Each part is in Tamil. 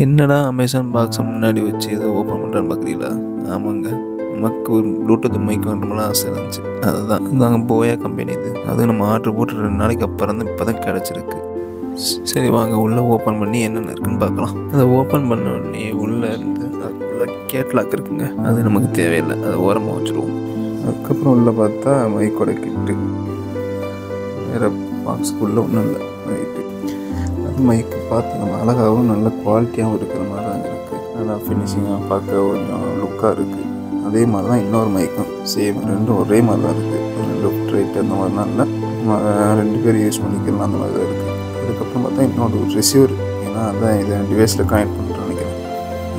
என்னடா அமேசான் பாக்ஸை முன்னாடி வச்சு ஏதோ ஓப்பன் பண்ணுறேன்னு பார்க்குறீங்களா? ஆமாங்க, நமக்கு ஒரு ப்ளூடூத் மைக் வேணும்லாம் ஆசை இருந்துச்சு. அதுதான் நாங்கள் போயா கம்பெனி இது. அதுவும் நம்ம ஆர்டர் போட்டு 2 நாளைக்கு அப்புறம் தான் இப்போ தான் கிடச்சிருக்கு. சரி வாங்க உள்ளே ஓப்பன் பண்ணி என்னென்ன இருக்குன்னு பார்க்கலாம். அதை ஓப்பன் பண்ண உடனே உள்ளே இருந்து அதுக்குள்ளே கேட்லாக் இருக்குங்க. அது நமக்கு தேவையில்லை, அதை ஓரமாக வச்சுருவோம். அதுக்கப்புறம் உள்ளே பார்த்தா மைக்கோட கிட்டு வேறு பாக்ஸுக்குள்ளே ஒன்றும் இல்லை. ரைட்டு, அது மைக்கு பார்த்து நம்ம அழகாகவும் நல்ல குவாலிட்டியாகவும் இருக்கிற மாதிரி தான் இருக்குது. நல்லா ஃபினிஷிங்காக பார்க்க கொஞ்சம் லுக்காக இருக்குது. அதே மாதிரி தான் இன்னொரு மைக்கும் சேம், ரெண்டும் ஒரே மாதிரி தான் இருக்குது. லெஃப்ட் ரைட் அந்த மாதிரிலாம் இல்லை, 2 பேர் யூஸ் பண்ணிக்கலாம் அந்த மாதிரி தான் இருக்குது. அதுக்கப்புறம் பார்த்தா இன்னொரு ரிசீவர், ஏன்னா அதான் இதை டிவைஸில் கனெக்ட் பண்ணுறேன்னு நினைக்கிறேன்.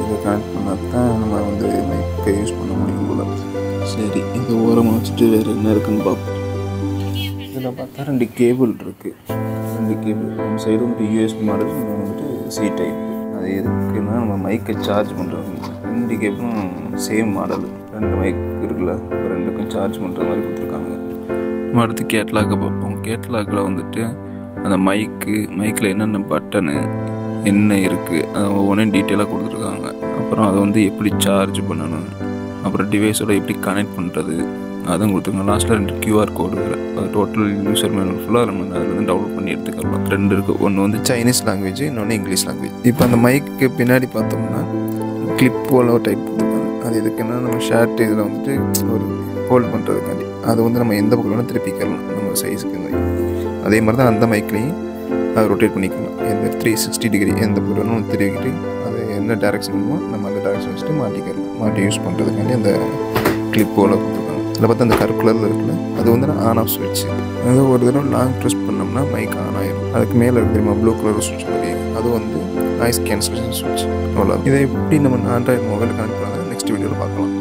இதை கனெக்ட் பண்ணால் தான் நம்ம மைக்கை யூஸ் பண்ண முடியும் போல். சரி, இதை ஓரமாக வச்சுட்டு வேறு என்ன இருக்குதுன்னு பார்ப்போம். இதில் பார்த்தா 2 கேபிள் இருக்குது. 2 கேபிள், நம்ம சைடு வந்துட்டு யூஎஸ்பி மாடல், வந்துட்டு சி டைப். அது எதுக்குன்னா நம்ம மைக்கை சார்ஜ் பண்ணுறது. 2 கேபிளும் சேம் மாடல், 2 மைக் இருக்குல்ல, 2க்கும் சார்ஜ் பண்ணுற மாதிரி கொடுத்துருக்காங்க. நம்ம அடுத்து கேட்லாக்கை பார்ப்போம். கேட்லாக்கில் வந்துட்டு அந்த மைக்கில் என்னென்ன பட்டனு என்ன இருக்குது அதை ஒவ்வொன்றும் டீட்டெயிலாக கொடுத்துருக்காங்க. அப்புறம் அதை வந்து எப்படி சார்ஜ் பண்ணணும், அப்புறம் டிவைஸோட எப்படி கனெக்ட் பண்ணுறது அதுவும் கொடுத்துருங்க. லாஸ்ட்டில் 2 கியூஆர் கோடு வேறு. அது டோட்டல் யூசர் மேனுவல் ஃபுல்லாக நம்ம அதில் வந்து டவுன்லோட் பண்ணி எடுத்துக்கலாம். 2 இருக்குது, ஒன்று வந்து சைனீஸ் லாங்குவேஜ், இன்னொன்று இங்கிலீஷ் லாங்குவேஜ். இப்போ அந்த மைக்கு பின்னாடி பார்த்தோம்னா கிளிப் போல் ஒரு டைப் கொடுத்துருக்காங்க. அது எதுக்குன்னா நம்ம ஷர்ட் இதில் வந்துட்டு ஒரு ஹோல்ட் பண்ணுறதுக்காண்டி. அது வந்து நம்ம எந்த பக்கம் வேணால் திருப்பிக்கலாம் நம்ம சைஸுக்கு. அதே மாதிரி தான் அந்த மைக்லேயும் அதை ரொட்டேட் பண்ணிக்கலாம். எந்த 360 டிகிரி எந்த பக்கம் வேணும் திருப்பிக்கிட்டு அது என்ன டேரெக்ஷன் வேணுமோ நம்ம அந்த டேரெக்ஷன் வச்சுட்டு மாட்டி யூஸ் பண்ணுறதுக்காண்டி அந்த கிளிப் போல் கொடுத்துருக்காங்க. அதில் பார்த்தா அந்த கருப்பு கலரில் இருக்குல்ல, அது வந்து ஆன் ஆஃப் ஸ்விட்ச். அது ஒரு தடவை லாங் ப்ரெஸ் பண்ணோம்னா மைக் ஆன் ஆகிடும். அதுக்கு மேலே இருக்கு தெரியுமா ப்ளூ கலர் ஸ்விட்ச் மாதிரி, அது வந்து நாய்ஸ் கேன்சலேஷன் ஸ்விட்ச். அவ்வளோ. இதை எப்படி நம்ம ஆண்ட்ராய்டு மொபைல் கனெக்ட் பண்ணாலும் நெக்ஸ்ட் வீடியோவில் பார்க்கலாம்.